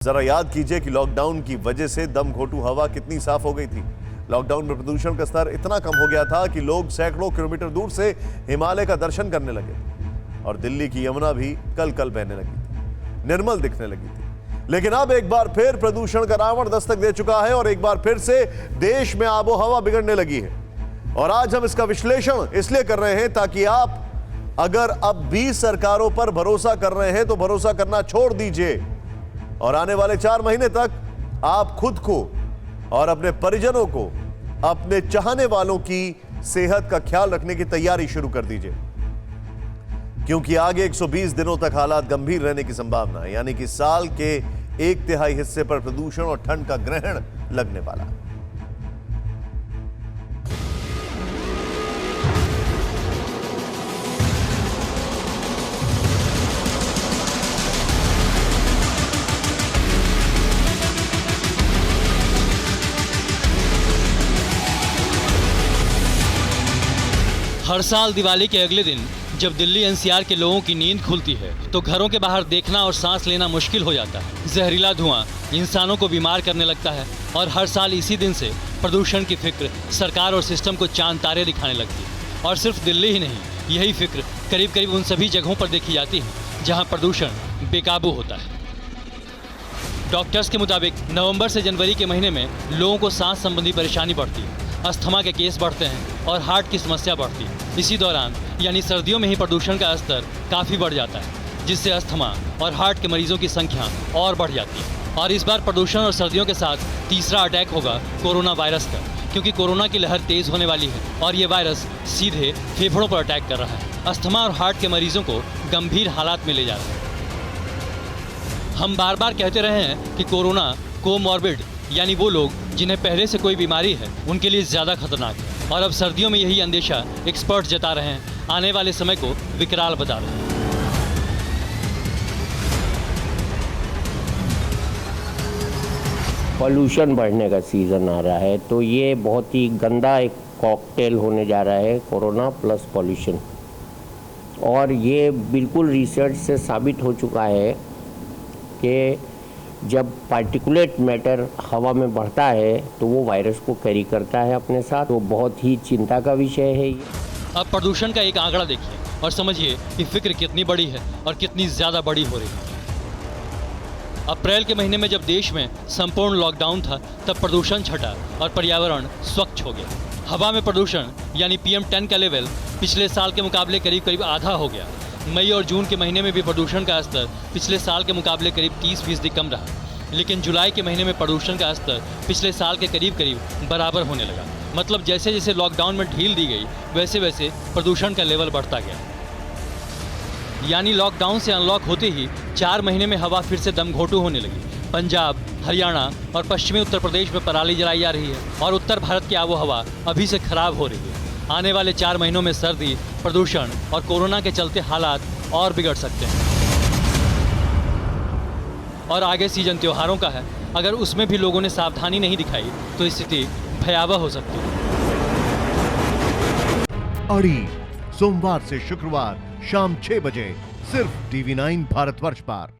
जरा याद कीजिए कि लॉकडाउन की वजह से दम घोटू हवा कितनी साफ हो गई थी। लॉकडाउन में प्रदूषण का स्तर इतना कम हो गया था कि लोग सैकड़ों किलोमीटर दूर से हिमालय का दर्शन करने लगे और दिल्ली की यमुना भी कल कल बहने लगी थी, निर्मल दिखने लगी थी। लेकिन अब एक बार फिर प्रदूषण का रावण दस्तक दे चुका है और एक बार फिर से देश में आबो हवा बिगड़ने लगी है। और आज हम इसका विश्लेषण इसलिए कर रहे हैं ताकि आप अगर अब भी सरकारों पर भरोसा कर रहे हैं तो भरोसा करना छोड़ दीजिए और आने वाले 4 महीने तक आप खुद को और अपने परिजनों को, अपने चाहने वालों की सेहत का ख्याल रखने की तैयारी शुरू कर दीजिए, क्योंकि आगे 120 दिनों तक हालात गंभीर रहने की संभावना है। यानी कि साल के 1/3 हिस्से पर प्रदूषण और ठंड का ग्रहण लगने वाला है। हर साल दिवाली के अगले दिन जब दिल्ली एनसीआर के लोगों की नींद खुलती है तो घरों के बाहर देखना और सांस लेना मुश्किल हो जाता है। जहरीला धुआं इंसानों को बीमार करने लगता है और हर साल इसी दिन से प्रदूषण की फिक्र सरकार और सिस्टम को चांद तारे दिखाने लगती है। और सिर्फ दिल्ली ही नहीं, यही फिक्र करीब करीब उन सभी जगहों पर देखी जाती है जहाँ प्रदूषण बेकाबू होता है। डॉक्टर्स के मुताबिक नवंबर से जनवरी के महीने में लोगों को सांस संबंधी परेशानी बढ़ती है, अस्थमा के केस बढ़ते हैं और हार्ट की समस्या बढ़ती है। इसी दौरान यानी सर्दियों में ही प्रदूषण का स्तर काफ़ी बढ़ जाता है, जिससे अस्थमा और हार्ट के मरीजों की संख्या और बढ़ जाती है। और इस बार प्रदूषण और सर्दियों के साथ तीसरा अटैक होगा कोरोना वायरस का, क्योंकि कोरोना की लहर तेज़ होने वाली है और ये वायरस सीधे फेफड़ों पर अटैक कर रहा है। अस्थमा और हार्ट के मरीजों को गंभीर हालात में ले जा रहा है। हम बार बार कहते रहे हैं कि कोरोना कोमॉर्बिड यानी वो लोग जिन्हें पहले से कोई बीमारी है उनके लिए ज़्यादा खतरनाक है। और अब सर्दियों में यही अंदेशा एक्सपर्ट जता रहे हैं, आने वाले समय को विकराल बता रहे हैं। पॉल्यूशन बढ़ने का सीज़न आ रहा है तो ये बहुत ही गंदा एक कॉकटेल होने जा रहा है, कोरोना प्लस पॉल्यूशन। और ये बिल्कुल रिसर्च से साबित हो चुका है कि जब पार्टिकुलेट मैटर हवा में बढ़ता है तो वो वायरस को कैरी करता है अपने साथ। तो बहुत ही चिंता का विषय है ये। अब प्रदूषण का एक आंकड़ा देखिए और समझिए कि फिक्र कितनी बड़ी है और कितनी ज़्यादा बड़ी हो रही है। अप्रैल के महीने में जब देश में संपूर्ण लॉकडाउन था तब प्रदूषण छटा और पर्यावरण स्वच्छ हो गया। हवा में प्रदूषण यानी PM10 का लेवल पिछले साल के मुकाबले करीब करीब आधा हो गया। मई और जून के महीने में भी प्रदूषण का स्तर पिछले साल के मुकाबले करीब 30% कम रहा, लेकिन जुलाई के महीने में प्रदूषण का स्तर पिछले साल के करीब करीब बराबर होने लगा। मतलब जैसे जैसे लॉकडाउन में ढील दी गई वैसे वैसे प्रदूषण का लेवल बढ़ता गया। यानी लॉकडाउन से अनलॉक होते ही 4 महीने में हवा फिर से दमघोटू होने लगी। पंजाब, हरियाणा और पश्चिमी उत्तर प्रदेश में पराली जलाई जा रही है और उत्तर भारत की आबो हवा अभी से खराब हो रही है। आने वाले 4 महीनों में सर्दी, प्रदूषण और कोरोना के चलते हालात और बिगड़ सकते हैं। और आगे सीजन त्योहारों का है, अगर उसमें भी लोगों ने सावधानी नहीं दिखाई तो स्थिति भयावह हो सकती है। अड़ी सोमवार से शुक्रवार शाम 6 बजे सिर्फ TV9 भारतवर्ष पर।